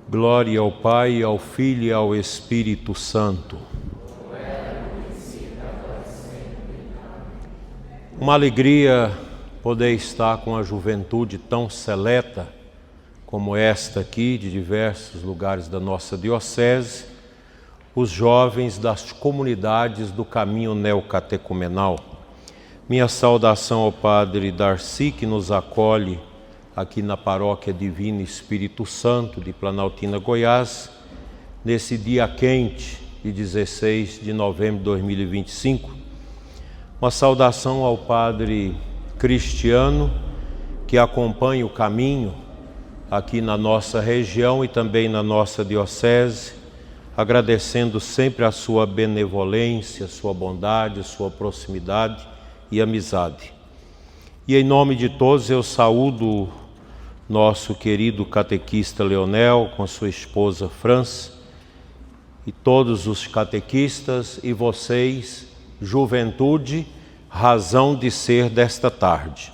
Glória ao Pai, ao Filho e ao Espírito Santo. Uma alegria poder estar com a juventude tão seleta como esta aqui, de diversos lugares da nossa diocese, os jovens das comunidades do caminho neocatecumenal. Minha saudação ao Padre Darcy, que nos acolhe aqui na Paróquia Divino Espírito Santo de Planaltina, Goiás, nesse dia quente de 16 de novembro de 2025. Uma saudação ao Padre Cristiano, que acompanha o caminho aqui na nossa região e também na nossa diocese, agradecendo sempre a sua benevolência, sua bondade, sua proximidade e amizade. E em nome de todos eu saúdo nosso querido catequista Leonel com sua esposa França e todos os catequistas e vocês, juventude, razão de ser desta tarde.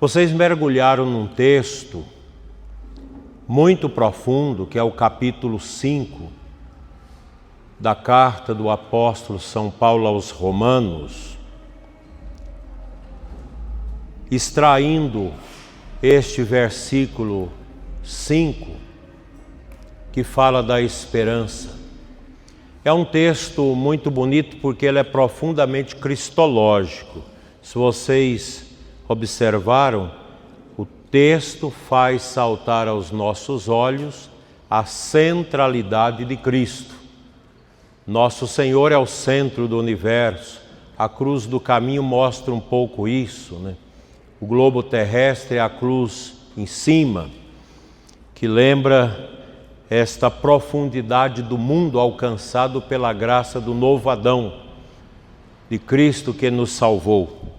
Vocês mergulharam num texto muito profundo, que é o capítulo 5 da carta do apóstolo São Paulo aos Romanos, extraindo este versículo 5, que fala da esperança. É um texto muito bonito porque ele é profundamente cristológico. Se vocês observaram, o texto faz saltar aos nossos olhos a centralidade de Cristo. Nosso Senhor é o centro do universo. A cruz do caminho mostra um pouco isso, né? O globo terrestre é a cruz em cima, que lembra esta profundidade do mundo alcançado pela graça do novo Adão, de Cristo que nos salvou.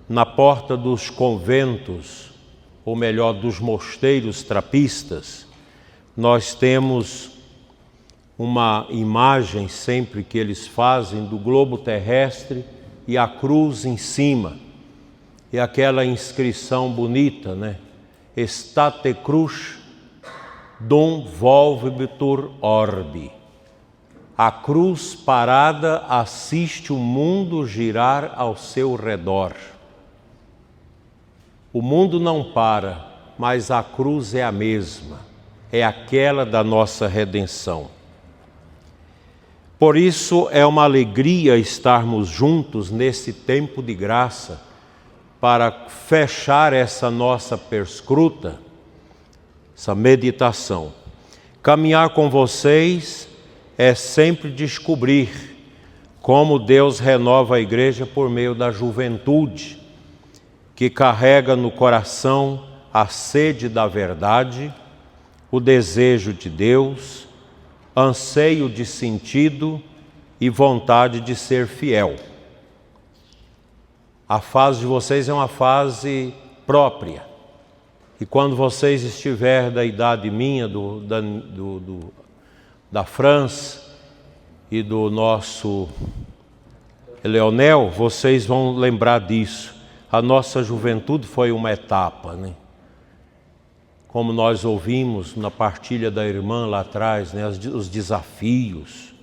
Na porta dos conventos, ou melhor, dos mosteiros trapistas, nós temos uma imagem sempre que eles fazem do globo terrestre e a cruz em cima. E aquela inscrição bonita, né? Estate crux dum volvitur orbi. A cruz parada assiste o mundo girar ao seu redor. O mundo não para, mas a cruz é a mesma. É aquela da nossa redenção. Por isso é uma alegria estarmos juntos nesse tempo de graça, para fechar essa nossa perscruta, essa meditação. Caminhar com vocês é sempre descobrir como Deus renova a igreja por meio da juventude, que carrega no coração a sede da verdade, o desejo de Deus, anseio de sentido e vontade de ser fiel. A fase de vocês é uma fase própria. E quando vocês estiverem da idade minha, da França e do nosso Leonel, vocês vão lembrar disso. A nossa juventude foi uma etapa, né? Como nós ouvimos na partilha da irmã lá atrás, né? Os desafios.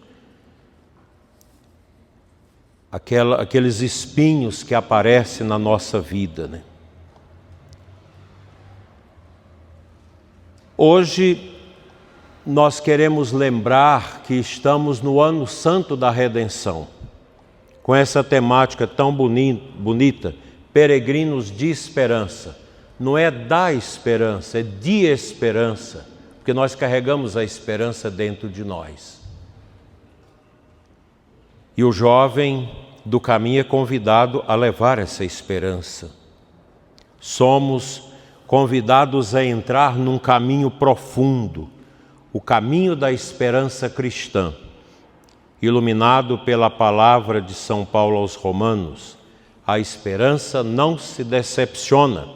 Aqueles espinhos que aparecem na nossa vida, né? Hoje nós queremos lembrar que estamos no ano santo da redenção, com essa temática tão bonita, peregrinos de esperança. Não é da esperança, é de esperança, porque nós carregamos a esperança dentro de nós. E o jovem do caminho é convidado a levar essa esperança. Somos convidados a entrar num caminho profundo, o caminho da esperança cristã, iluminado pela palavra de São Paulo aos Romanos. A esperança não se decepciona,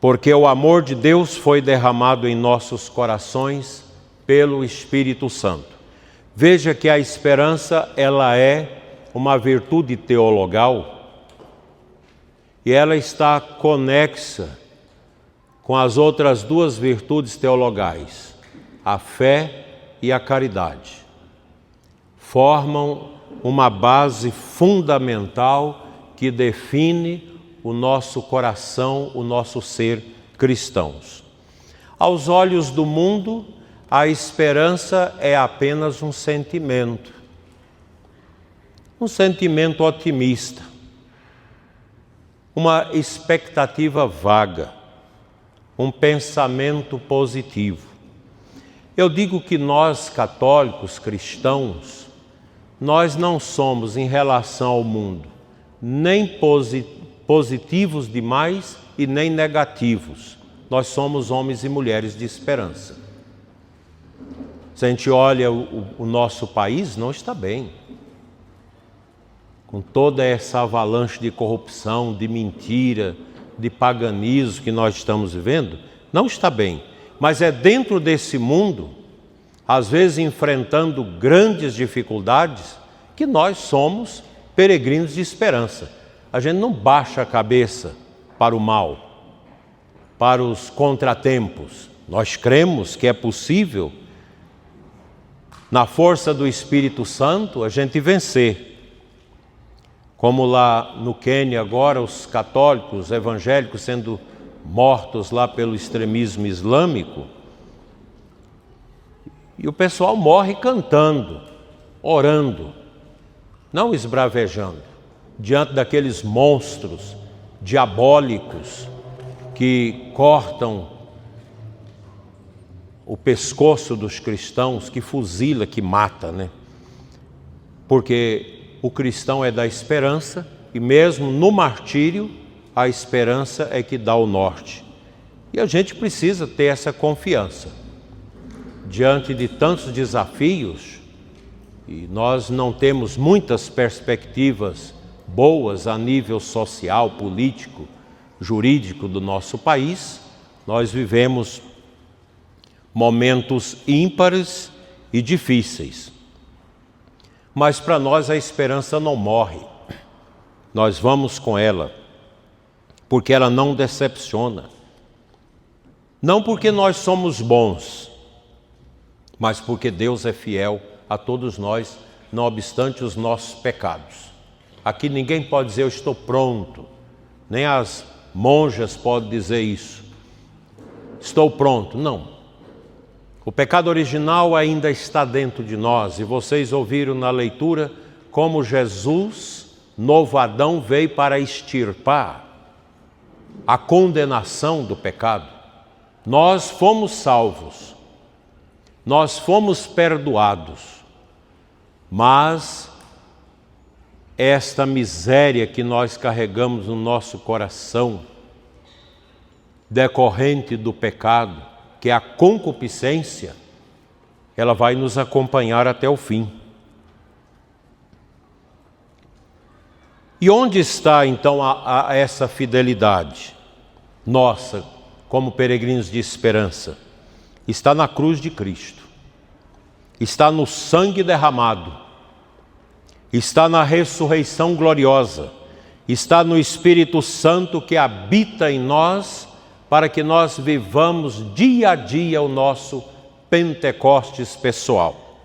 porque o amor de Deus foi derramado em nossos corações pelo Espírito Santo. Veja que a esperança, ela é uma virtude teologal e ela está conexa com as outras duas virtudes teologais, a fé e a caridade, formam uma base fundamental que define o nosso coração, o nosso ser cristãos. Aos olhos do mundo, a esperança é apenas um sentimento otimista, uma expectativa vaga, um pensamento positivo. Eu digo que nós, católicos, cristãos, nós não somos, em relação ao mundo, nem positivos demais e nem negativos. Nós somos homens e mulheres de esperança. Se a gente olha o nosso país, não está bem. Com toda essa avalanche de corrupção, de mentira, de paganismo que nós estamos vivendo, não está bem. Mas é dentro desse mundo, às vezes enfrentando grandes dificuldades, que nós somos peregrinos de esperança. A gente não baixa a cabeça para o mal, para os contratempos. Nós cremos que é possível, na força do Espírito Santo, a gente vencer. Como lá no Quênia agora, os católicos, evangélicos sendo mortos lá pelo extremismo islâmico, e o pessoal morre cantando, orando, não esbravejando, diante daqueles monstros diabólicos que cortam o pescoço dos cristãos, que fuzila, que mata, né? Porque o cristão é da esperança e mesmo no martírio, a esperança é que dá o norte. E a gente precisa ter essa confiança. Diante de tantos desafios, e nós não temos muitas perspectivas boas a nível social, político, jurídico do nosso país, nós vivemos momentos ímpares e difíceis. Mas para nós a esperança não morre. Nós vamos com ela, porque ela não decepciona. Não porque nós somos bons, mas porque Deus é fiel a todos nós, não obstante os nossos pecados. Aqui ninguém pode dizer eu estou pronto, nem as monjas podem dizer isso. Estou pronto, não. O pecado original ainda está dentro de nós, e vocês ouviram na leitura como Jesus, novo Adão, veio para extirpar a condenação do pecado. Nós fomos salvos, nós fomos perdoados, mas esta miséria que nós carregamos no nosso coração, decorrente do pecado, que é a concupiscência, ela vai nos acompanhar até o fim. E onde está então essa fidelidade nossa, como peregrinos de esperança? Está na cruz de Cristo, está no sangue derramado, está na ressurreição gloriosa, está no Espírito Santo que habita em nós, para que nós vivamos dia a dia o nosso Pentecostes pessoal.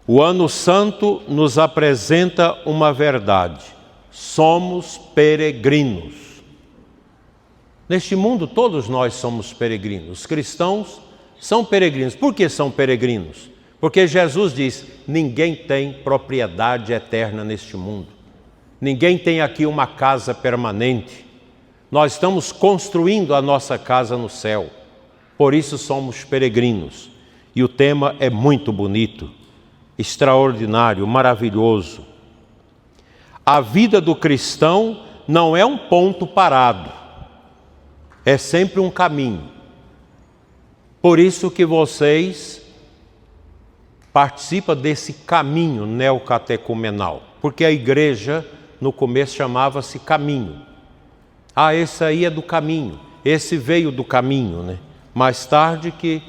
O Ano Santo nos apresenta uma verdade: somos peregrinos. Neste mundo todos nós somos peregrinos. Os cristãos são peregrinos. Por que são peregrinos? Porque Jesus diz: ninguém tem propriedade eterna neste mundo. Ninguém tem aqui uma casa permanente. Nós estamos construindo a nossa casa no céu, por isso somos peregrinos. E o tema é muito bonito, extraordinário, maravilhoso. A vida do cristão não é um ponto parado, é sempre um caminho. Por isso que vocês participam desse caminho neocatecumenal, porque a igreja no começo chamava-se caminho. Ah, esse aí é do caminho, esse veio do caminho, né? Mais tarde que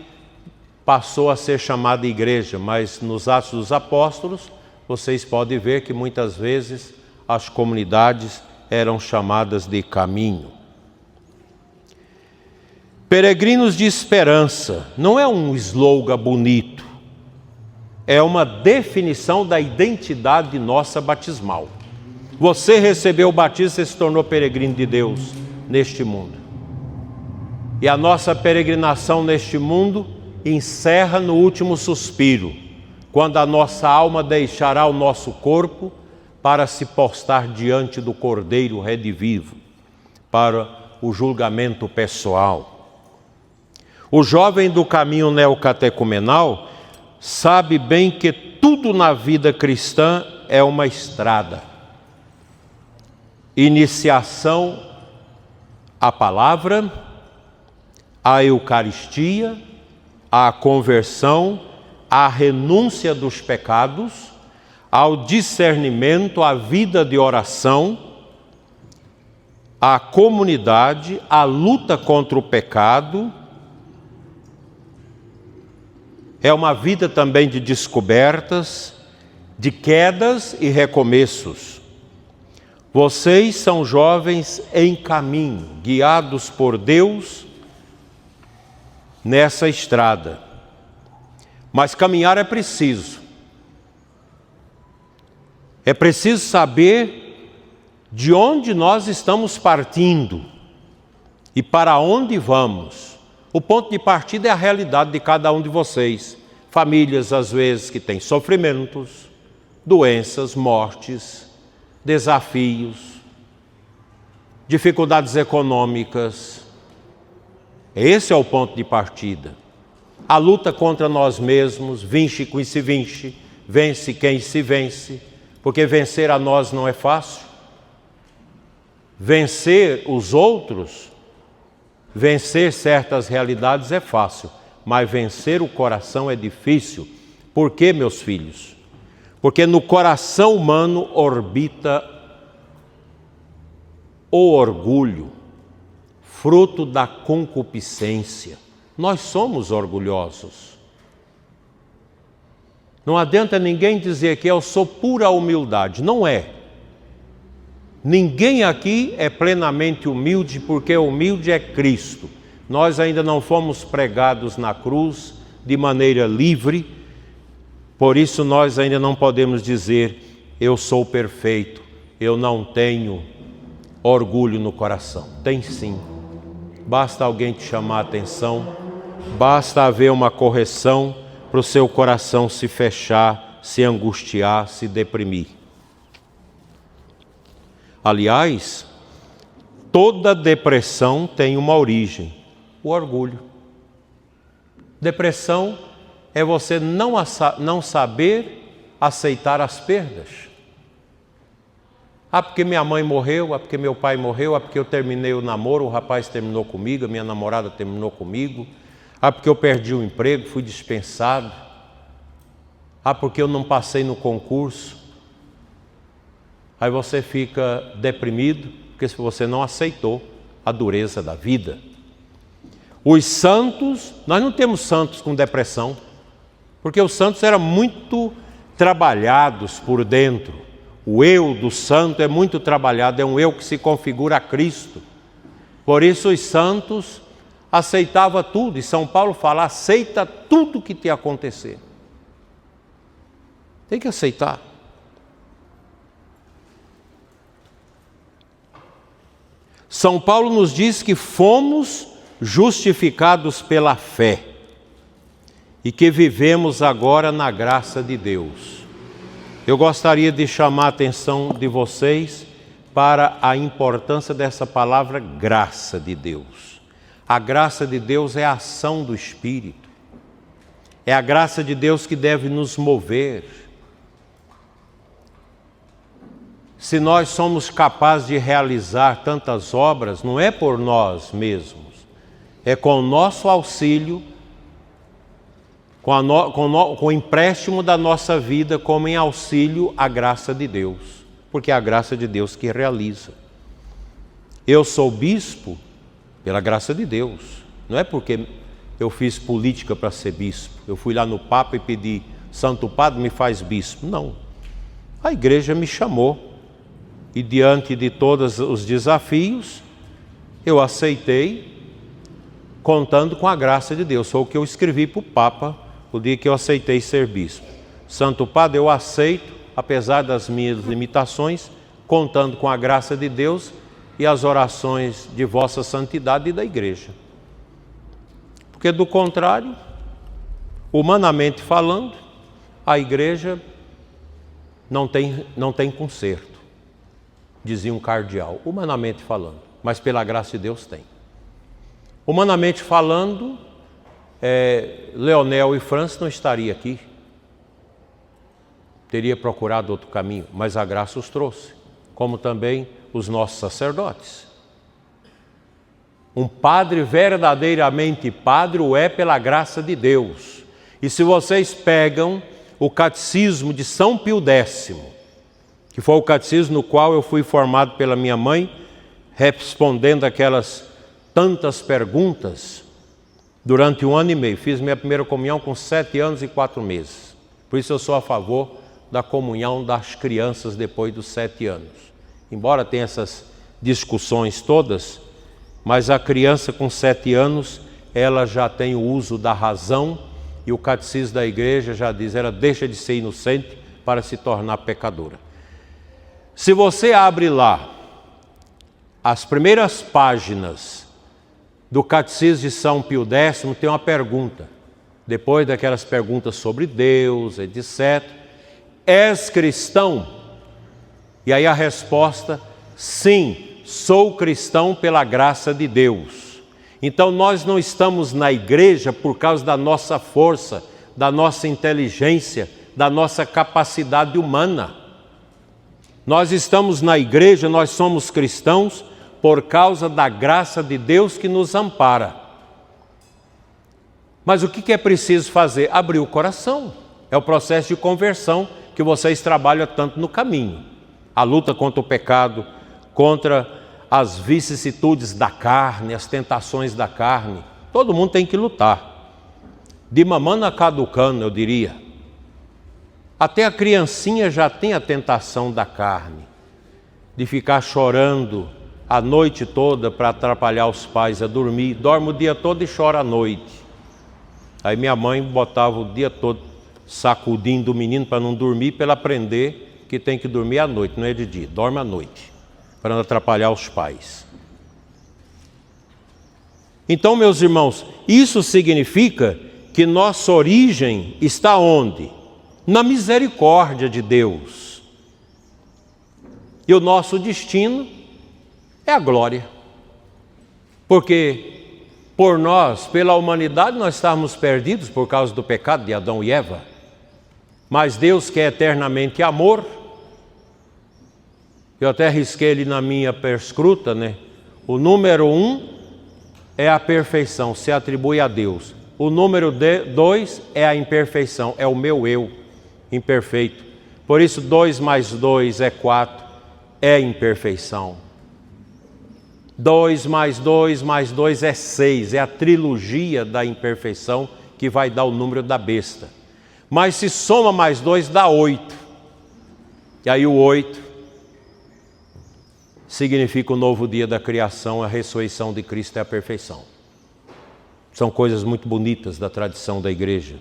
passou a ser chamada igreja, mas nos Atos dos Apóstolos, vocês podem ver que muitas vezes as comunidades eram chamadas de caminho. Peregrinos de esperança não é um slogan bonito, é uma definição da identidade nossa batismal. Você recebeu o batismo, você se tornou peregrino de Deus neste mundo. E a nossa peregrinação neste mundo encerra no último suspiro, quando a nossa alma deixará o nosso corpo para se postar diante do Cordeiro redivivo, para o julgamento pessoal. O jovem do caminho neocatecumenal sabe bem que tudo na vida cristã é uma estrada. Iniciação à palavra, à Eucaristia, à conversão, à renúncia dos pecados, ao discernimento, à vida de oração, à comunidade, à luta contra o pecado. É uma vida também de descobertas, de quedas e recomeços. Vocês são jovens em caminho, guiados por Deus nessa estrada. Mas caminhar é preciso. É preciso saber de onde nós estamos partindo e para onde vamos. O ponto de partida é a realidade de cada um de vocês. Famílias, às vezes, que têm sofrimentos, doenças, mortes, desafios, dificuldades econômicas. Esse é o ponto de partida. A luta contra nós mesmos, vinche quem se vinche, vence quem se vence, porque vencer a nós não é fácil. Vencer os outros, vencer certas realidades é fácil, mas vencer o coração é difícil. Por quê, meus filhos? Porque no coração humano orbita o orgulho, fruto da concupiscência. Nós somos orgulhosos. Não adianta ninguém dizer que eu sou pura humildade. Não é. Ninguém aqui é plenamente humilde, porque humilde é Cristo. Nós ainda não fomos pregados na cruz de maneira livre, por isso nós ainda não podemos dizer, eu sou perfeito, eu não tenho orgulho no coração. Tem sim. Basta alguém te chamar a atenção, basta haver uma correção para o seu coração se fechar, se angustiar, se deprimir. Aliás, toda depressão tem uma origem, o orgulho. Depressão é você não saber aceitar as perdas. Ah, porque minha mãe morreu, ah, porque meu pai morreu, ah, porque eu terminei o namoro, o rapaz terminou comigo, a minha namorada terminou comigo, ah, porque eu perdi o emprego, fui dispensado, ah, porque eu não passei no concurso. Aí você fica deprimido, porque você não aceitou a dureza da vida. Os santos, nós não temos santos com depressão, porque os santos eram muito trabalhados por dentro. O eu do santo é muito trabalhado, é um eu que se configura a Cristo. Por isso os santos aceitavam tudo, e São Paulo fala, aceita tudo que te acontecer. Tem que aceitar. São Paulo nos diz que fomos justificados pela fé e que vivemos agora na graça de Deus. Eu gostaria de chamar a atenção de vocês para a importância dessa palavra graça de Deus. A graça de Deus é a ação do Espírito. É a graça de Deus que deve nos mover. Se nós somos capazes de realizar tantas obras, não é por nós mesmos, é com o nosso auxílio, com o empréstimo da nossa vida, como em auxílio à graça de Deus, porque é a graça de Deus que realiza. Eu sou bispo pela graça de Deus, não é porque eu fiz política para ser bispo, eu fui lá no Papa e pedi, Santo Padre, me faz bispo. Não, a igreja me chamou. E diante de todos os desafios, eu aceitei contando com a graça de Deus. Foi o que eu escrevi para o Papa o dia que eu aceitei ser bispo. Santo Padre, eu aceito, apesar das minhas limitações, contando com a graça de Deus e as orações de vossa santidade e da igreja. Porque do contrário, humanamente falando, a igreja não tem conserto, dizia um cardeal, humanamente falando, mas pela graça de Deus tem. Humanamente falando, Leonel e França não estariam aqui, teria procurado outro caminho, mas a graça os trouxe, como também os nossos sacerdotes. Um padre verdadeiramente padre o é pela graça de Deus. E se vocês pegam o catecismo de São Pio X, que foi o catecismo no qual eu fui formado pela minha mãe, respondendo aquelas tantas perguntas durante 1 ano e meio. Fiz minha primeira comunhão com 7 anos e 4 meses. Por isso eu sou a favor da comunhão das crianças depois dos 7 anos. Embora tenha essas discussões todas, mas a criança com 7 anos, ela já tem o uso da razão, e o catecismo da igreja já diz, ela deixa de ser inocente para se tornar pecadora. Se você abre lá as primeiras páginas do catecismo de São Pio X, tem uma pergunta. Depois daquelas perguntas sobre Deus, etc. És cristão? E aí a resposta, sim, sou cristão pela graça de Deus. Então nós não estamos na igreja por causa da nossa força, da nossa inteligência, da nossa capacidade humana. Nós estamos na igreja, nós somos cristãos por causa da graça de Deus que nos ampara. Mas o que é preciso fazer? Abrir o coração. É o processo de conversão que vocês trabalham tanto no caminho. A luta contra o pecado, contra as vicissitudes da carne, as tentações da carne. Todo mundo tem que lutar. De mamando a caducando, eu diria. Até a criancinha já tem a tentação da carne, de ficar chorando a noite toda para atrapalhar os pais a dormir. Dorme o dia todo e chora à noite. Aí minha mãe botava o dia todo sacudindo o menino para não dormir, para ele aprender que tem que dormir à noite, não é de dia, dorme à noite, para não atrapalhar os pais. Então, meus irmãos, isso significa que nossa origem está onde? Na misericórdia de Deus. E o nosso destino é a glória. Porque por nós, pela humanidade, nós estávamos perdidos por causa do pecado de Adão e Eva. Mas Deus, que é eternamente amor, eu até risquei ele na minha perscruta, né? O número 1 é a perfeição, se atribui a Deus. O número 2 é a imperfeição, é o meu eu imperfeito. Por isso 2 mais 2 é 4, é imperfeição. 2 mais 2 mais 2 é 6, é a trilogia da imperfeição que vai dar o número da besta. Mas se soma mais 2 dá 8. E aí o 8 significa o novo dia da criação, a ressurreição de Cristo é a perfeição. São coisas muito bonitas da tradição da igreja.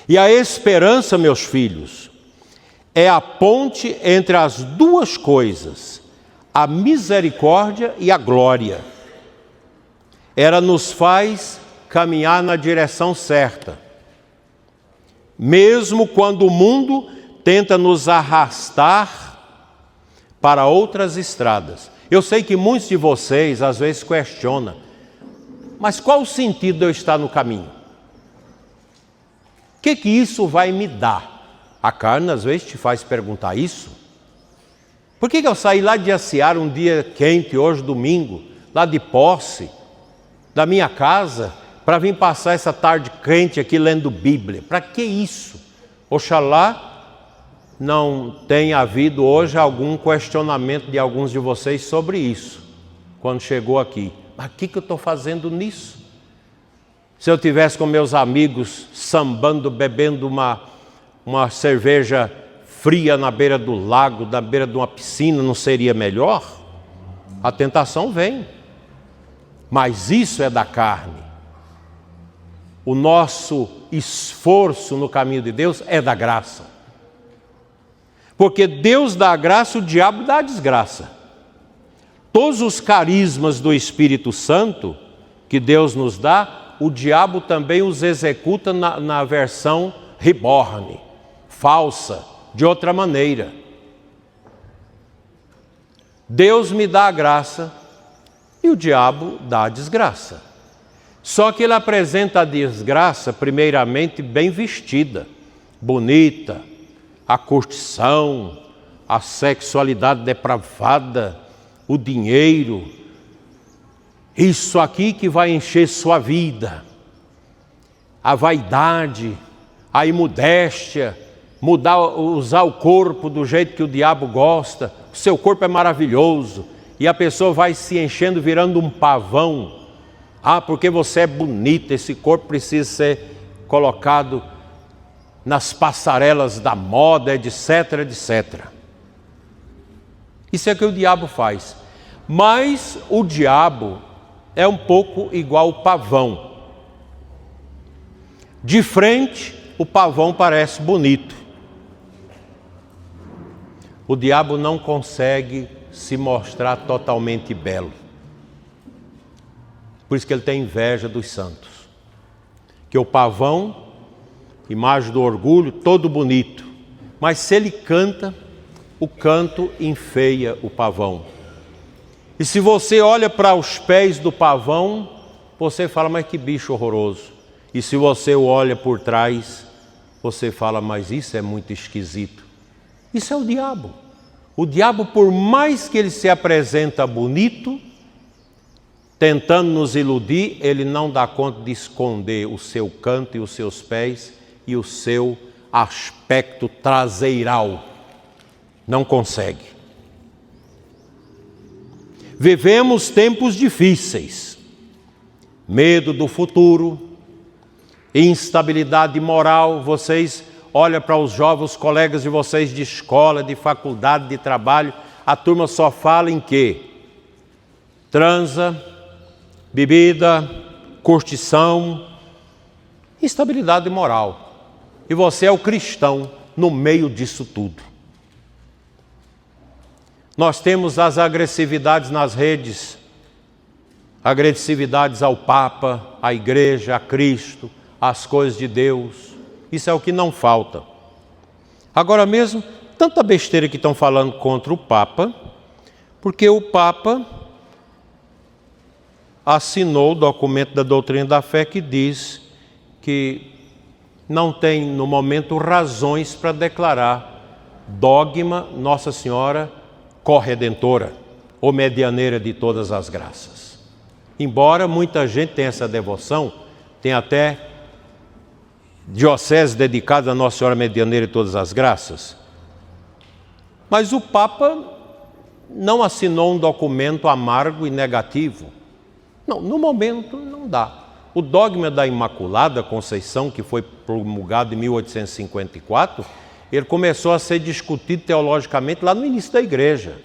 E a esperança, meus filhos, é a ponte entre as duas coisas, a misericórdia e a glória. Ela nos faz caminhar na direção certa. Mesmo quando o mundo tenta nos arrastar para outras estradas. Eu sei que muitos de vocês às vezes questionam, mas qual o sentido de eu estar no caminho? O que isso vai me dar? A carne às vezes te faz perguntar isso. Por que eu saí lá de Aciara um dia quente, hoje domingo, lá de Posse, da minha casa, para vir passar essa tarde quente aqui lendo Bíblia? Para que isso? Oxalá não tenha havido hoje algum questionamento de alguns de vocês sobre isso, quando chegou aqui. Mas o que eu estou fazendo nisso? Se eu tivesse com meus amigos sambando, bebendo uma cerveja fria na beira do lago, na beira de uma piscina, não seria melhor? A tentação vem. Mas isso é da carne. O nosso esforço no caminho de Deus é da graça. Porque Deus dá a graça, o diabo dá a desgraça. Todos os carismas do Espírito Santo que Deus nos dá, o diabo também os executa na versão reborn, falsa, de outra maneira. Deus me dá a graça e o diabo dá a desgraça. Só que ele apresenta a desgraça, primeiramente, bem vestida, bonita, a curtição, a sexualidade depravada, o dinheiro, isso aqui que vai encher sua vida, a vaidade, a imodéstia, usar o corpo do jeito que o diabo gosta, o seu corpo é maravilhoso, e a pessoa vai se enchendo, virando um pavão. Ah, porque você é bonita, esse corpo precisa ser colocado nas passarelas da moda, etc, etc. Isso é o que o diabo faz. Mas o diabo é um pouco igual o pavão. De frente, o pavão parece bonito. O diabo não consegue se mostrar totalmente belo. Por isso que ele tem inveja dos santos. Que o pavão, imagem do orgulho, todo bonito. Mas se ele canta, o canto enfeia o pavão. E se você olha para os pés do pavão, você fala, mas que bicho horroroso. E se você o olha por trás, você fala, mas isso é muito esquisito. Isso é o diabo. O diabo, por mais que ele se apresenta bonito, tentando nos iludir, ele não dá conta de esconder o seu canto e os seus pés e o seu aspecto traseiral. Não consegue. Vivemos tempos difíceis. Medo do futuro, instabilidade moral. Vocês olham para os jovens colegas de vocês de escola, de faculdade, de trabalho, a turma só fala em quê? Transa, bebida, curtição, instabilidade moral. E você é o cristão no meio disso tudo. Nós temos as agressividades nas redes, agressividades ao Papa, à Igreja, a Cristo, às coisas de Deus. Isso é o que não falta. Agora mesmo, tanta besteira que estão falando contra o Papa, porque o Papa assinou o documento da doutrina da fé que diz que não tem, no momento, razões para declarar dogma Nossa Senhora corredentora ou medianeira de todas as graças. Embora muita gente tenha essa devoção, tem até diocese dedicada a Nossa Senhora medianeira de todas as graças, mas o Papa não assinou um documento amargo e negativo. Não, no momento não dá. O dogma da Imaculada Conceição, que foi promulgado em 1854, ele começou a ser discutido teologicamente lá no início da Igreja.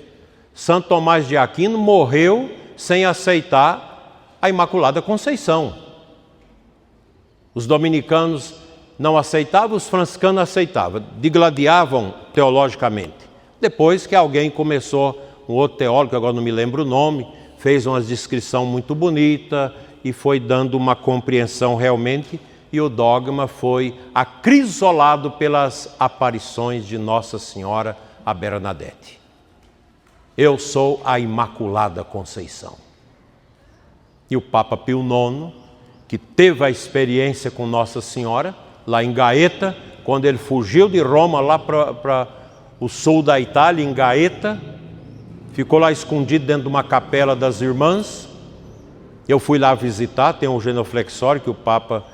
Santo Tomás de Aquino morreu sem aceitar a Imaculada Conceição. Os dominicanos não aceitavam, os franciscanos aceitavam, digladiavam teologicamente. Depois que alguém começou, um outro teólogo, que agora não me lembro o nome, fez uma descrição muito bonita e foi dando uma compreensão realmente, e o dogma foi acrisolado pelas aparições de Nossa Senhora a Bernadette. Eu sou a Imaculada Conceição. E o Papa Pio IX, que teve a experiência com Nossa Senhora, lá em Gaeta, quando ele fugiu de Roma lá para o sul da Itália, em Gaeta, ficou lá escondido dentro de uma capela das irmãs. Eu fui lá visitar, tem um genuflexório que o Papa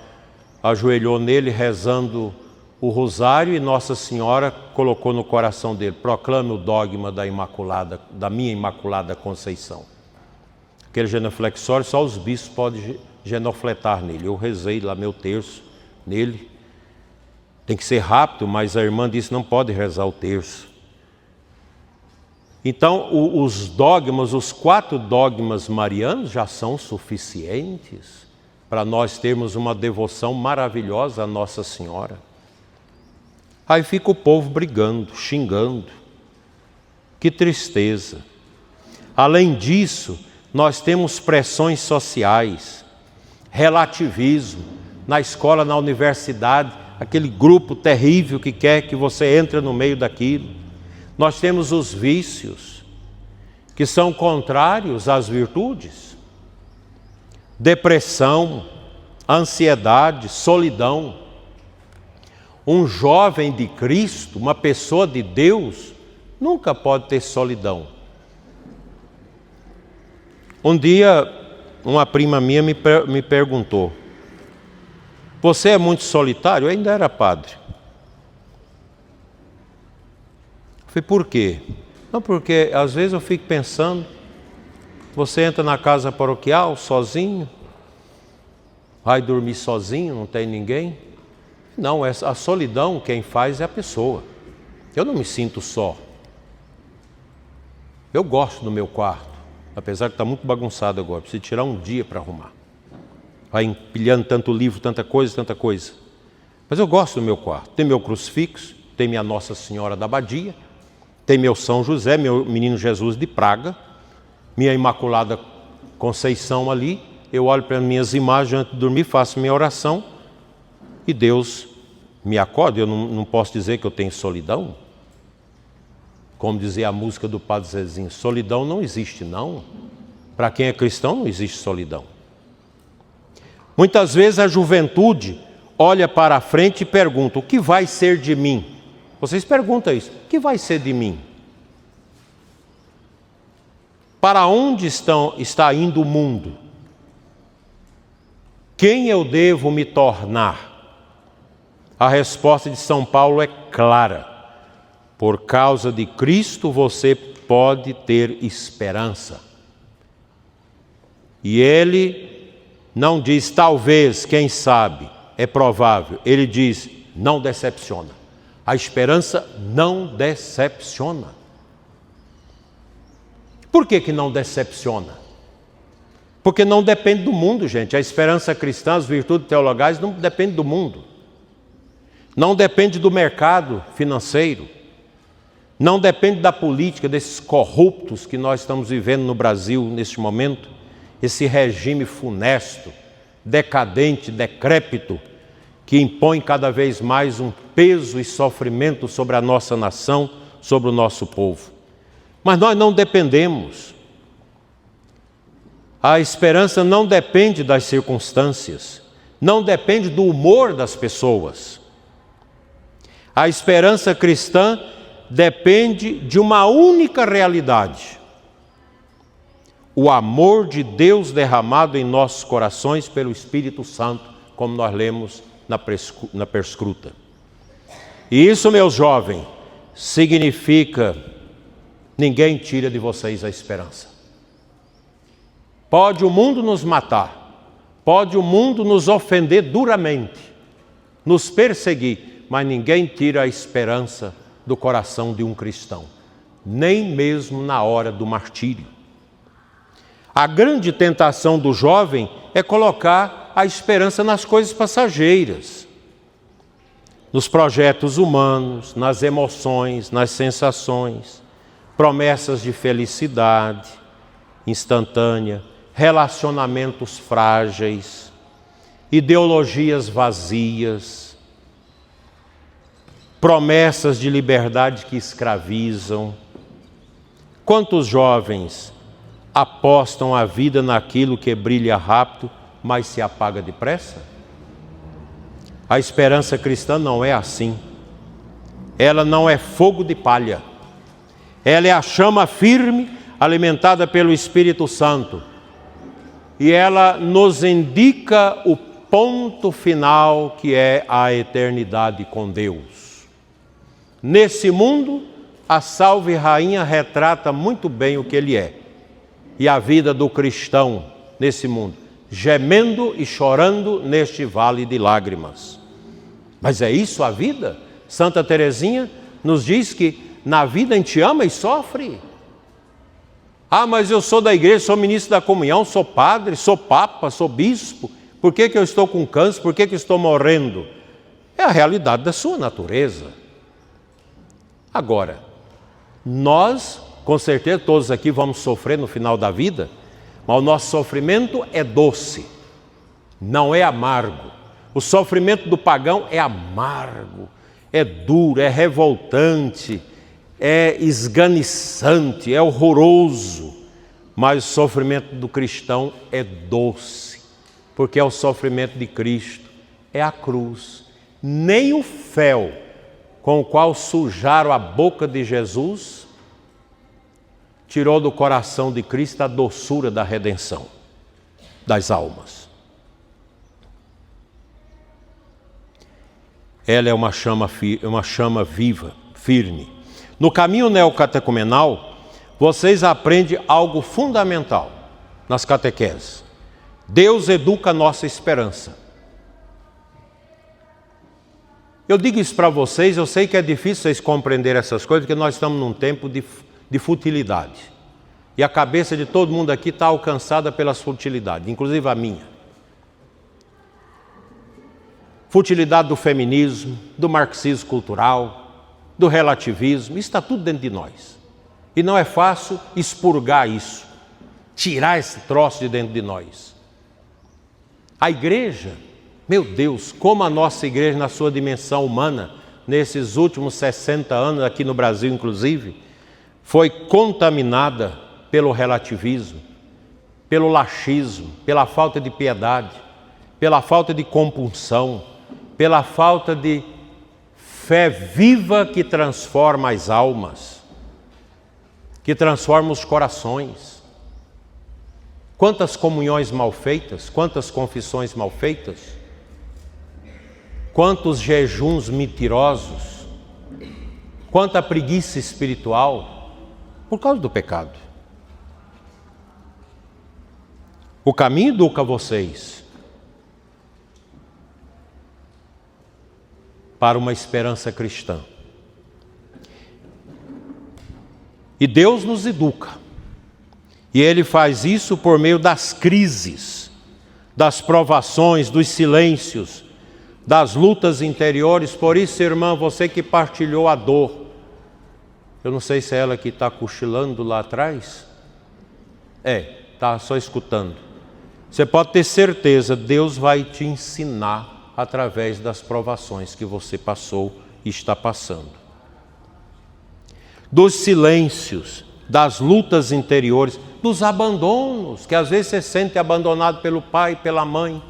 ajoelhou nele rezando o rosário e Nossa Senhora colocou no coração dele, proclame o dogma da Imaculada, da minha Imaculada Conceição. Aquele genuflexório só os bispos podem genufletar nele. Eu rezei lá meu terço nele. Tem que ser rápido, mas a irmã disse não pode rezar o terço. Então, os dogmas, os 4 dogmas marianos já são suficientes para nós termos uma devoção maravilhosa à Nossa Senhora. Aí fica o povo brigando, xingando. Que tristeza. Além disso, nós temos pressões sociais, relativismo, na escola, na universidade, aquele grupo terrível que quer que você entre no meio daquilo. Nós temos os vícios, que são contrários às virtudes. Depressão, ansiedade, solidão. Um jovem de Cristo, uma pessoa de Deus, nunca pode ter solidão. Um dia, uma prima minha me perguntou: você é muito solitário? Eu ainda era padre. Eu falei, por quê? Não, porque às vezes eu fico pensando, você entra na casa paroquial sozinho, vai dormir sozinho, não tem ninguém. Não, a solidão quem faz é a pessoa. Eu não me sinto só. Eu gosto do meu quarto, apesar que está muito bagunçado agora, preciso tirar um dia para arrumar. Vai empilhando tanto livro, tanta coisa. Mas eu gosto do meu quarto. Tem meu crucifixo, tem minha Nossa Senhora da Abadia, tem meu São José, meu Menino Jesus de Praga, minha Imaculada Conceição ali. Eu olho para as minhas imagens antes de dormir, faço minha oração e Deus me acorda. Eu não posso dizer que eu tenho solidão. Como dizia a música do Padre Zezinho, solidão não existe não. Para quem é cristão não existe solidão. Muitas vezes a juventude olha para a frente e pergunta, o que vai ser de mim? Vocês perguntam isso, o que vai ser de mim? Para onde está indo o mundo? Quem eu devo me tornar? A resposta de São Paulo é clara. Por causa de Cristo você pode ter esperança. E ele não diz talvez, quem sabe, é provável. Ele diz não decepciona. A esperança não decepciona. Por que não decepciona? Porque não depende do mundo, gente. A esperança cristã, as virtudes teologais não dependem do mundo. Não depende do mercado financeiro. Não depende da política, desses corruptos que nós estamos vivendo no Brasil neste momento. Esse regime funesto, decadente, decrépito, que impõe cada vez mais um peso e sofrimento sobre a nossa nação, sobre o nosso povo. Mas nós não dependemos. A esperança não depende das circunstâncias, não depende do humor das pessoas. A esperança cristã depende de uma única realidade: o amor de Deus derramado em nossos corações pelo Espírito Santo, como nós lemos na perscruta. E isso, meus jovens, significa: ninguém tira de vocês a esperança. Pode o mundo nos matar, pode o mundo nos ofender duramente, nos perseguir, mas ninguém tira a esperança do coração de um cristão, nem mesmo na hora do martírio. A grande tentação do jovem é colocar a esperança nas coisas passageiras, nos projetos humanos, nas emoções, nas sensações, promessas de felicidade instantânea, relacionamentos frágeis, ideologias vazias, promessas de liberdade que escravizam. Quantos jovens apostam a vida naquilo que brilha rápido, mas se apaga depressa? A esperança cristã não é assim. Ela não é fogo de palha. Ela é a chama firme, alimentada pelo Espírito Santo. E ela nos indica o ponto final, que é a eternidade com Deus. Nesse mundo, a Salve Rainha retrata muito bem o que ele é. E a vida do cristão nesse mundo, gemendo e chorando neste vale de lágrimas. Mas é isso a vida? Santa Teresinha nos diz que na vida a gente ama e sofre. Ah, mas eu sou da igreja, sou ministro da comunhão, sou padre, sou papa, sou bispo. Por que eu estou com câncer? Por que eu estou morrendo? É a realidade da sua natureza. Agora, nós, com certeza, todos aqui vamos sofrer no final da vida, mas o nosso sofrimento é doce, não é amargo. O sofrimento do pagão é amargo, é duro, é revoltante, é esganiçante, é horroroso. Mas o sofrimento do cristão é doce, porque é o sofrimento de Cristo, é a cruz. Nem o fel com o qual sujaram a boca de Jesus tirou do coração de Cristo a doçura da redenção das almas. Ela é uma chama viva, firme. No caminho neocatecumenal, vocês aprendem algo fundamental nas catequeses. Deus educa a nossa esperança. Eu digo isso para vocês, eu sei que é difícil vocês compreenderem essas coisas, porque nós estamos num tempo de futilidade. E a cabeça de todo mundo aqui está alcançada pelas futilidades, inclusive a minha. Futilidade do feminismo, do marxismo cultural, do relativismo, isso está tudo dentro de nós. E não é fácil expurgar isso, tirar esse troço de dentro de nós. A igreja, meu Deus, como a nossa igreja na sua dimensão humana, nesses últimos 60 anos, aqui no Brasil inclusive, foi contaminada pelo relativismo, pelo laxismo, pela falta de piedade, pela falta de compunção, pela falta de fé viva que transforma as almas, que transforma os corações. Quantas comunhões mal feitas, quantas confissões mal feitas, quantos jejuns mentirosos, quanta preguiça espiritual, por causa do pecado. O caminho educa vocês para uma esperança cristã. E Deus nos educa. E Ele faz isso por meio das crises, das provações, dos silêncios, das lutas interiores. Por isso, irmã, você que partilhou a dor, eu não sei se é ela que está cochilando lá atrás. Está só escutando. Você pode ter certeza, Deus vai te ensinar através das provações que você passou e está passando. Dos silêncios, das lutas interiores, dos abandonos, que às vezes você se sente abandonado pelo pai, pela mãe,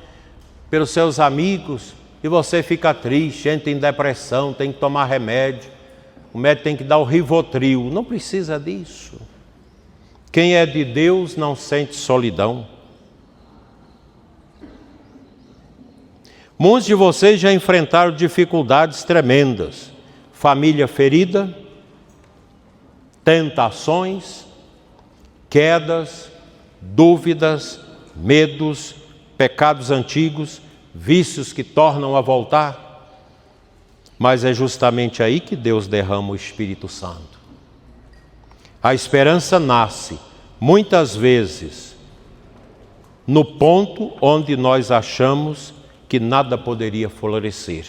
pelos seus amigos, e você fica triste, entra em depressão, tem que tomar remédio, o médico tem que dar o Rivotril. Não precisa disso. Quem é de Deus não sente solidão. Muitos de vocês já enfrentaram dificuldades tremendas, família ferida, tentações, quedas, dúvidas, medos, pecados antigos, vícios que tornam a voltar. Mas é justamente aí que Deus derrama o Espírito Santo. A esperança nasce, muitas vezes, no ponto onde nós achamos que nada poderia florescer.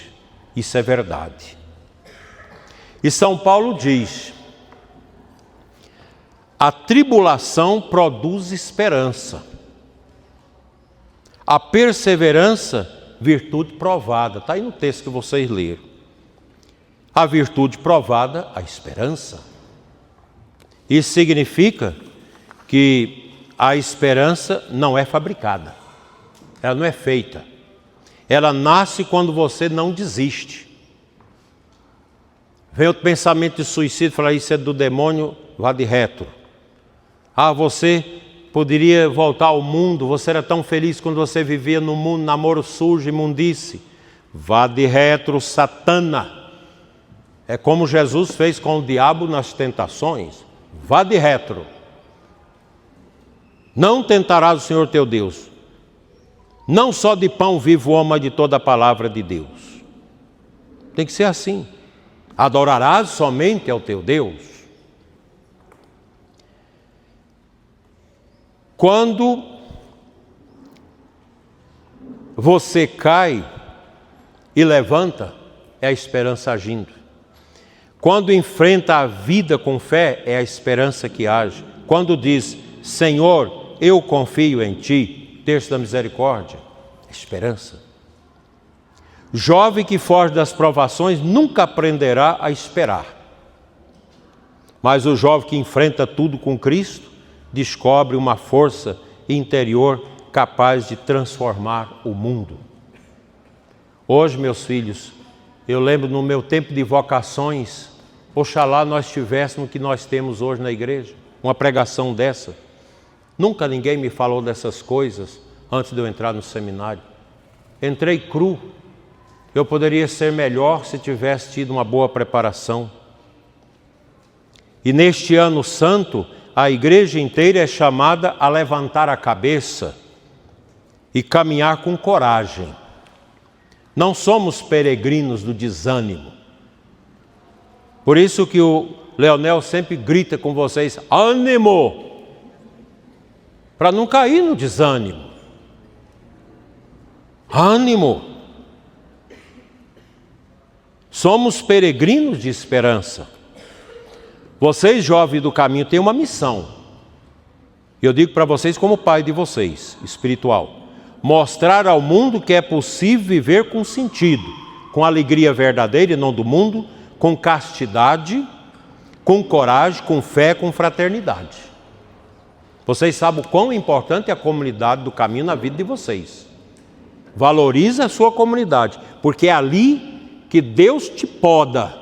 Isso é verdade. E São Paulo diz: a tribulação produz esperança. A perseverança, virtude provada. Está aí no texto que vocês leram. A virtude provada, a esperança. Isso significa que a esperança não é fabricada. Ela não é feita. Ela nasce quando você não desiste. Vem outro pensamento de suicídio, fala: isso é do demônio, vá de retro. Ah, você poderia voltar ao mundo, você era tão feliz quando você vivia no mundo, namoro sujo, imundice. Vá de retro, Satana. É como Jesus fez com o diabo nas tentações. Vá de retro. Não tentarás o Senhor teu Deus. Não só de pão vive o homem, mas de toda a palavra de Deus. Tem que ser assim. Adorarás somente ao teu Deus. Quando você cai e levanta, é a esperança agindo. Quando enfrenta a vida com fé, é a esperança que age. Quando diz, Senhor, eu confio em Ti, terço da misericórdia, é esperança. Jovem que foge das provações nunca aprenderá a esperar. Mas o jovem que enfrenta tudo com Cristo, descobre uma força interior capaz de transformar o mundo. Hoje, meus filhos, eu lembro no meu tempo de vocações, oxalá nós tivéssemos o que nós temos hoje na igreja, uma pregação dessa. Nunca ninguém me falou dessas coisas antes de eu entrar no seminário. Entrei cru. Eu poderia ser melhor se tivesse tido uma boa preparação. E neste ano santo, a igreja inteira é chamada a levantar a cabeça e caminhar com coragem. Não somos peregrinos do desânimo. Por isso que o Leonel sempre grita com vocês, ânimo! Para não cair no desânimo. Ânimo! Somos peregrinos de esperança. Vocês, jovens do caminho, têm uma missão. Eu digo para vocês como pai de vocês, espiritual. Mostrar ao mundo que é possível viver com sentido, com alegria verdadeira e não do mundo, com castidade, com coragem, com fé, com fraternidade. Vocês sabem o quão importante é a comunidade do caminho na vida de vocês. Valorize a sua comunidade, porque é ali que Deus te poda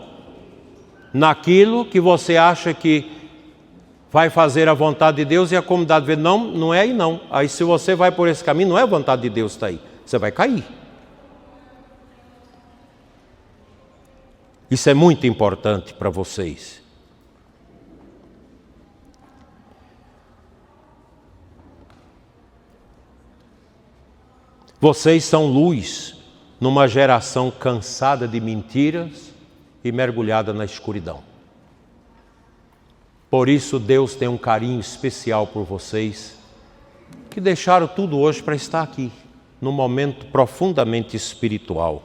naquilo que você acha que vai fazer a vontade de Deus e a comunidade vê, não, não é aí não. Aí se você vai por esse caminho, não é a vontade de Deus está aí. Você vai cair. Isso é muito importante para vocês. Vocês são luz numa geração cansada de mentiras e mergulhada na escuridão. Por isso Deus tem um carinho especial por vocês, que deixaram tudo hoje para estar aqui, num momento profundamente espiritual.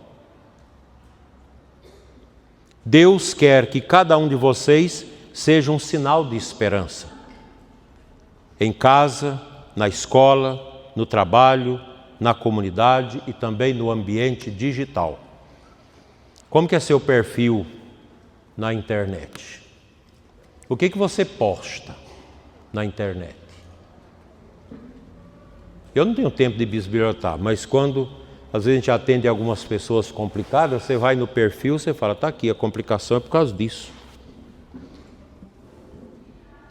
Deus quer que cada um de vocês seja um sinal de esperança. Em casa, na escola, no trabalho, na comunidade e também no ambiente digital. Como que é seu perfil na internet? O que você posta na internet? Eu não tenho tempo de bisbilhotar, mas quando às vezes a gente atende algumas pessoas complicadas, você vai no perfil, você fala, está aqui, a complicação é por causa disso.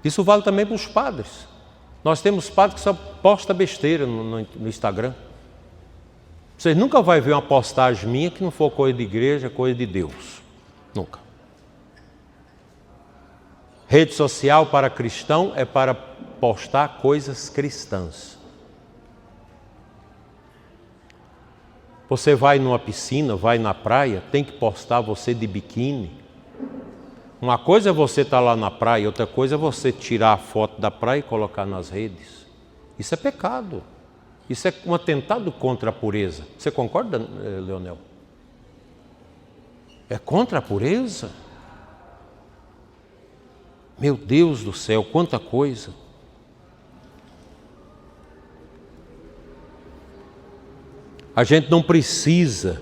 Isso vale também para os padres. Nós temos padres que só postam besteira no Instagram. Vocês nunca vão ver uma postagem minha que não for coisa de igreja, coisa de Deus. Nunca. Rede social para cristão é para postar coisas cristãs. Você vai numa piscina, vai na praia, tem que postar você de biquíni. Uma coisa é você estar lá na praia, outra coisa é você tirar a foto da praia e colocar nas redes. Isso é pecado. Isso é um atentado contra a pureza. Você concorda, Leonel? É contra a pureza? Meu Deus do céu, quanta coisa! A gente não precisa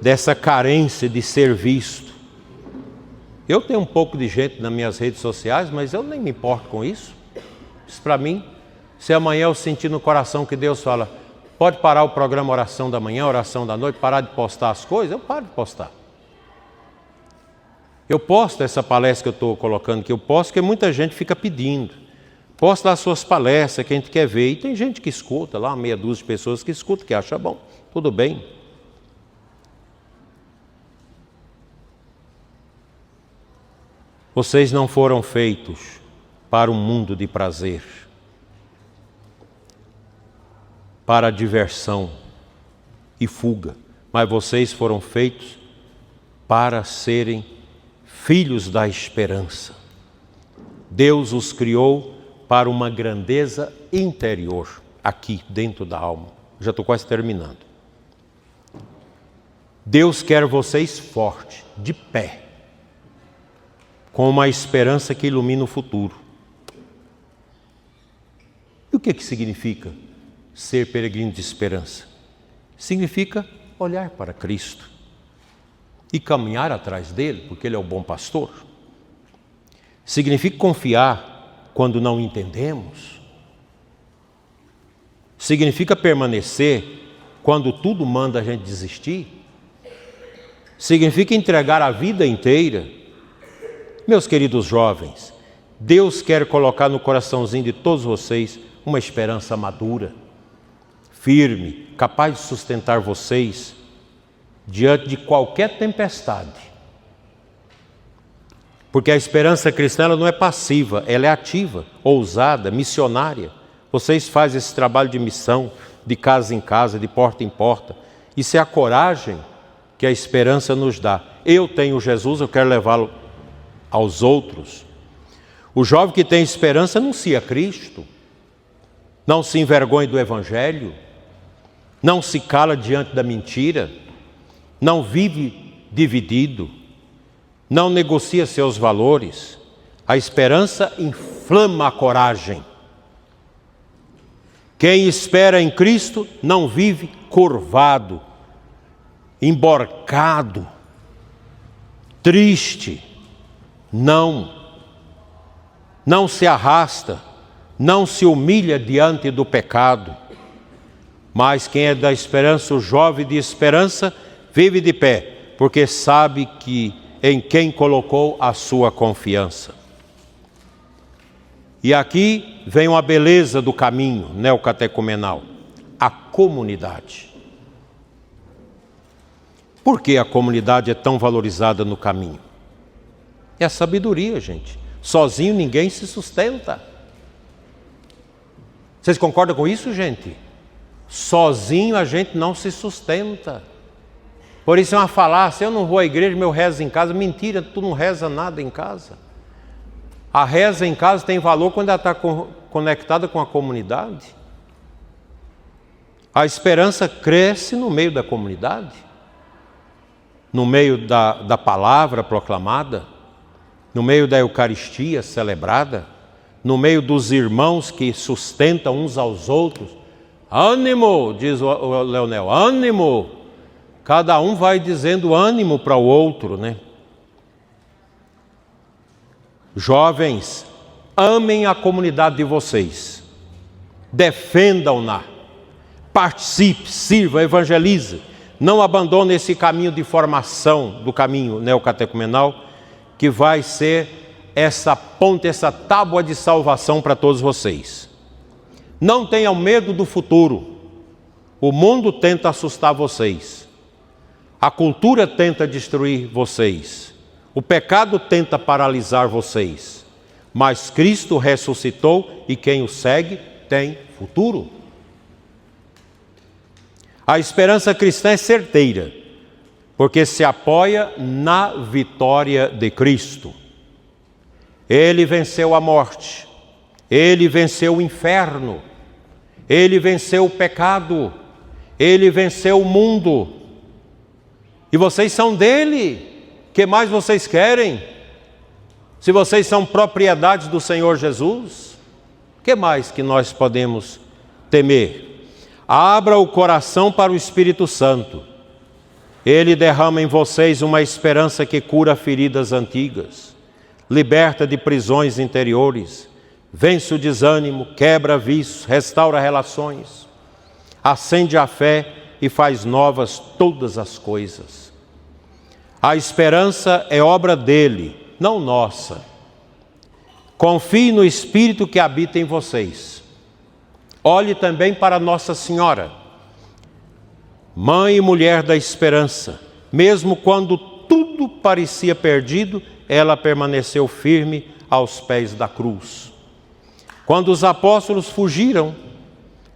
dessa carência de ser visto. Eu tenho um pouco de gente nas minhas redes sociais, mas eu nem me importo com isso. Isso para mim, se amanhã eu sentir no coração que Deus fala, pode parar o programa Oração da Manhã, Oração da Noite, parar de postar as coisas, eu paro de postar. Eu posto essa palestra que eu estou colocando aqui, eu posto porque muita gente fica pedindo. Posta lá as suas palestras que a gente quer ver. E tem gente que escuta lá, meia dúzia de pessoas que escutam, que acha bom. Tudo bem. Vocês não foram feitos para um mundo de prazer, para diversão e fuga, mas vocês foram feitos para serem filhos da esperança. Deus os criou para uma grandeza interior, aqui dentro da alma. Já estou quase terminando. Deus quer vocês fortes, de pé, com uma esperança que ilumina o futuro. E o que significa ser peregrino de esperança? Significa olhar para Cristo e caminhar atrás dele, porque ele é o bom pastor. Significa confiar quando não entendemos. Significa permanecer quando tudo manda a gente desistir. Significa entregar a vida inteira. Meus queridos jovens, Deus quer colocar no coraçãozinho de todos vocês uma esperança madura, firme, capaz de sustentar vocês diante de qualquer tempestade. Porque a esperança cristã ela não é passiva, ela é ativa, ousada, missionária. Vocês fazem esse trabalho de missão, de casa em casa, de porta em porta. Isso é a coragem que a esperança nos dá. Eu tenho Jesus, eu quero levá-lo aos outros. O jovem que tem esperança anuncia Cristo. Não se envergonha do Evangelho, não se cala diante da mentira, não vive dividido, não negocia seus valores. A esperança inflama a coragem. Quem espera em Cristo não vive curvado, emborcado, triste. Não se arrasta, não se humilha diante do pecado, mas quem é da esperança, o jovem de esperança, vive de pé, porque sabe que em quem colocou a sua confiança. E aqui vem uma beleza do caminho neocatecumenal, a comunidade. Por que a comunidade é tão valorizada no caminho? É a sabedoria, gente. Sozinho ninguém se sustenta. Vocês concordam com isso, gente? Sozinho a gente não se sustenta. Por isso é uma falácia, eu não vou à igreja, meu rezo em casa. Mentira, tu não reza nada em casa. A reza em casa tem valor quando ela está conectada com a comunidade. A esperança cresce no meio da comunidade, no meio da palavra proclamada, no meio da Eucaristia celebrada, no meio dos irmãos que sustentam uns aos outros. Ânimo, diz o Leonel, ânimo. Cada um vai dizendo ânimo para o outro, né? Jovens, amem a comunidade de vocês. Defendam-na. Participe, sirva, evangelize. Não abandone esse caminho de formação do caminho neocatecumenal, que vai ser essa ponte, essa tábua de salvação para todos vocês. Não tenham medo do futuro. O mundo tenta assustar vocês. A cultura tenta destruir vocês. O pecado tenta paralisar vocês. Mas Cristo ressuscitou e quem o segue tem futuro. A esperança cristã é certeira, porque se apoia na vitória de Cristo. Ele venceu a morte, ele venceu o inferno, ele venceu o pecado, ele venceu o mundo. E vocês são dele. O que mais vocês querem? Se vocês são propriedades do Senhor Jesus, o que mais que nós podemos temer? Abra o coração para o Espírito Santo. Ele derrama em vocês uma esperança que cura feridas antigas, liberta de prisões interiores, vence o desânimo, quebra vícios, restaura relações, acende a fé e faz novas todas as coisas. A esperança é obra dele, não nossa. Confie no Espírito que habita em vocês. Olhe também para Nossa Senhora, mãe e mulher da esperança. Mesmo quando tudo parecia perdido, ela permaneceu firme aos pés da cruz. Quando os apóstolos fugiram,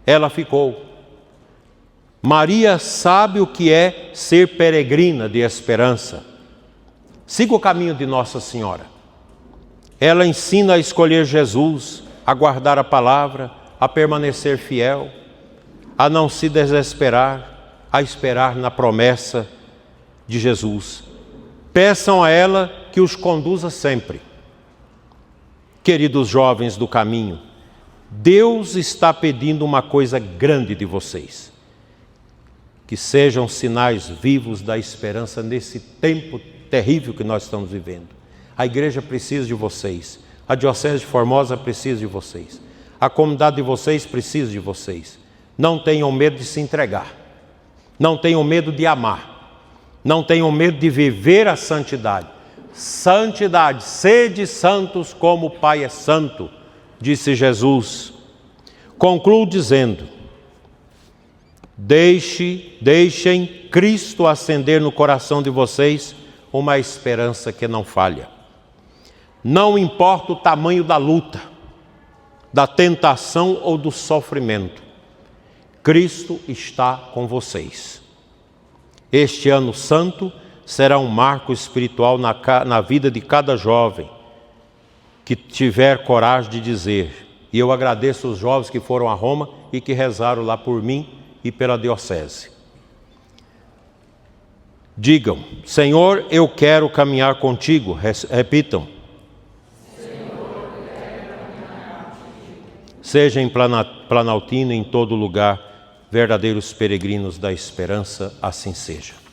ela ficou. Maria sabe o que é ser peregrina de esperança. Siga o caminho de Nossa Senhora. Ela ensina a escolher Jesus, a guardar a palavra, a permanecer fiel, a não se desesperar, a esperar na promessa de Jesus. Peçam a ela que os conduza sempre. Queridos jovens do caminho, Deus está pedindo uma coisa grande de vocês. Que sejam sinais vivos da esperança nesse tempo terrível que nós estamos vivendo. A igreja precisa de vocês. A Diocese de Formosa precisa de vocês. A comunidade de vocês precisa de vocês. Não tenham medo de se entregar. Não tenham medo de amar. Não tenham medo de viver a santidade. Santidade, sede santos como o Pai é santo, disse Jesus. Concluo dizendo: deixem Cristo acender no coração de vocês uma esperança que não falha. Não importa o tamanho da luta, da tentação ou do sofrimento, Cristo está com vocês. Este ano santo será um marco espiritual na vida de cada jovem que tiver coragem de dizer, e eu agradeço os jovens que foram a Roma e que rezaram lá por mim e pela Diocese. Digam: Senhor, eu quero caminhar contigo. Repitam. Senhor, eu quero caminhar contigo. Seja em Planaltina, em todo lugar, verdadeiros peregrinos da esperança, assim seja.